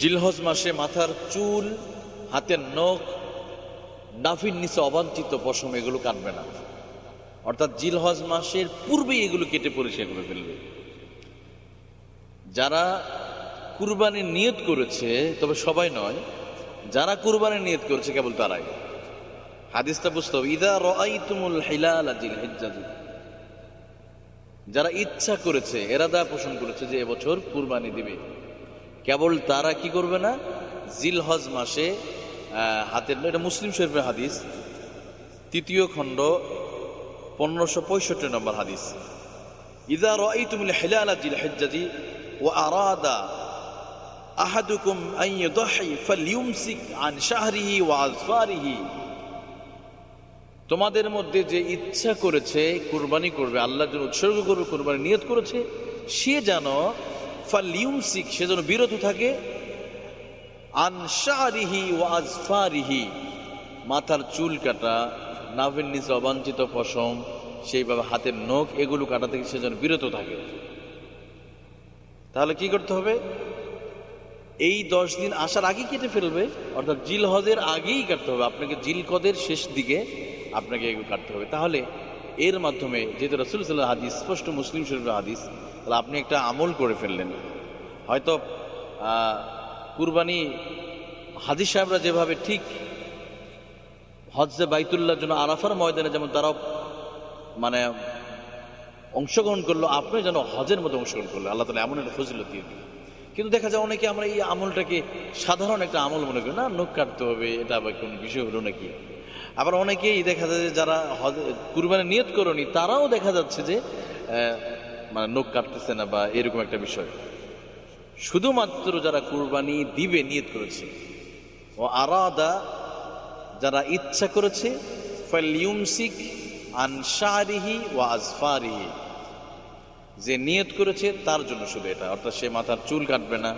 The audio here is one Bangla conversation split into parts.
জিলহজ মাসে মাথার চুল, হাতের নখ, নাভির নিচে অবাঞ্ছিত পশম এগুলো কাটবে না। অর্থাৎ জিলহজ মাসের পূর্বেই এগুলো কেটে পরিষ্কার করে ফেলবে। যারা কুরবানির নিয়ত করেছে, তবে সবাই নয়, যারা কুরবানির নিয়ত করেছে কেবল তারাই। হাদিসটা বুঝতে হবে, ইদা রাআইতুমুল হিলালা জিলহিজ্জাতি, যারা ইচ্ছা করেছে, এরাদা পোষণ করেছে যে এবছর কুরবানি দিবে, কেবল তারা কি করবে না, জিলহজ মাসে হাতের, এটা মুসলিম শরীফের হাদিস, 3য় খণ্ড 1565 নম্বর হাদিস। ইদা রাআইতুমুল হিলালা জিলহিজ্জাতি ওয়া আরাদা আহাদুকুম আন ইউদহি ফালইউমসিক আন শাহরিহি ওয়া আযফারিহি, তোমাদের মধ্যে যে ইচ্ছা করেছে কুরবানি করবে, আল্লাহর জন্য উৎসর্গ করবে, কুরবানি নিয়ত করেছে, সে যেন ফালইউমসিক, সে যেন বিরত থাকে, আন শাহরিহি ওয়া আযফারিহি, মাথার চুল কাটা, নাভির নিচে অবাঞ্ছিত পশম, সেইভাবে হাতের নখ, এগুলো কাটা থেকে সে যেন বিরত থাকে। তাহলে কি করতে হবে? এই 10 দিন আসার আগে কেটে ফেলবে, অর্থাৎ জিলহজের আগেই কাটতে হবে আপনাকে, জিলকদের শেষ দিকে আপনাকে এগুলো কাটতে হবে। তাহলে এর মাধ্যমে, যেহেতু রাসূল সাল্লাল্লাহু আলাইহি ওয়াসাল্লাম হাদিস, স্পষ্ট মুসলিম শরীফের হাদিস, তাহলে আপনি একটা আমল করে ফেললেন। হয়তো কুরবানি হাজি সাহেবরা যেভাবে ঠিক হজ্জে বাইতুল্লাহর জন্য আরাফার ময়দানে যেমন তারা মানে অংশগ্রহণ করলো, আপনি যেন হজের মধ্যে অংশগ্রহণ করলো, আল্লাহ তাআলা এমন একটা ফজিলত দিয়ে দিল। কিন্তু দেখা যায় অনেকে আমরা এই আমলটাকে সাধারণ একটা আমল মনে করি, না নখ কাটতে হবে, এটা আবার কোন বিষয় হলো নাকি। আবার অনেকেই দেখা যায় যে যারা কুরবানি নিয়ত করেনি, তারাও দেখা যাচ্ছে যে মানে নখ কাটতেছে না বা এরকম একটা বিষয়। শুধুমাত্র যারা কুরবানি দিবে নিয়ত করেছে, ও আরাদা, যারা ইচ্ছা করেছে, ফালইউমসিক আন শাহরিহি ওয়া আযফারিহি, যে নিয়ত করেছে তার জন্য শুধু এটা, অর্থাৎ সে মাথার চুল কাটবে না,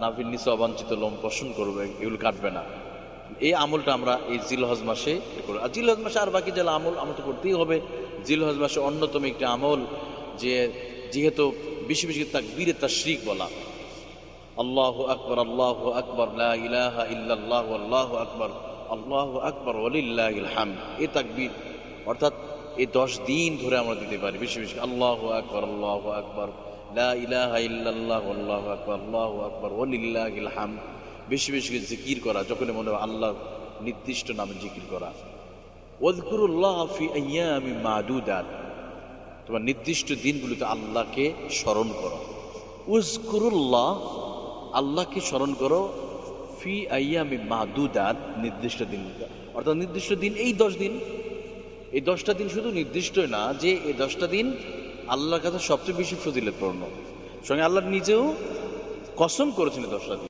নাভির নিচে অবাঞ্ছিত লোম পশম করবে, এগুলো কাটবে না। এই আমলটা আমরা এই জিলহজ মাসে করি। আর জিলহজ মাসে আর বাকি যে আমল তো করতেই হবে। জিলহজ মাসে অন্যতম একটি আমল, যে যেহেতু বেশি বেশি তাকবীরে তাশরিক বলা, আল্লাহু আকবার, আল্লাহু আকবার, লা ইলাহা ইল্লাল্লাহু, আল্লাহু আকবার, আল্লাহু আকবার, ওয়ালিল্লাহিল হামদ, এই তাকবীর, অর্থাৎ এই 10 দিন ধরে আমরা দিতে পারি বেশি বেশি আল্লাহু আকবার, আল্লাহু আকবার, লা ইলাহা ইল্লাল্লাহু, আল্লাহু আকবার, আল্লাহু আকবার, ওয়ালিল্লাহিল হামদ, বেশি বেশি জিকির করা, যখন মনে হয় আল্লাহর নির্দিষ্ট নামে জিকির করা। ওয়াযকুরুল্লাহ ফি আইয়ামিন মা'দুদাত, তোমার নির্দিষ্ট দিনগুলোতে আল্লাহকে স্মরণ করো। উযকুরুল্লাহ, আল্লাহকে স্মরণ করো, ফি আইয়ামিন মা'দুদাত, নির্দিষ্ট দিনগুলো, অর্থাৎ নির্দিষ্ট দিন এই 10 দিন। এই 10টা দিন শুধু নির্দিষ্টই না, যে এই 10টা দিন আল্লাহর কাছে সবচেয়ে বেশি ফজিলতপূর্ণ। সঙ্গে আল্লাহ নিজেও কসম করেছেন 10টা দিন।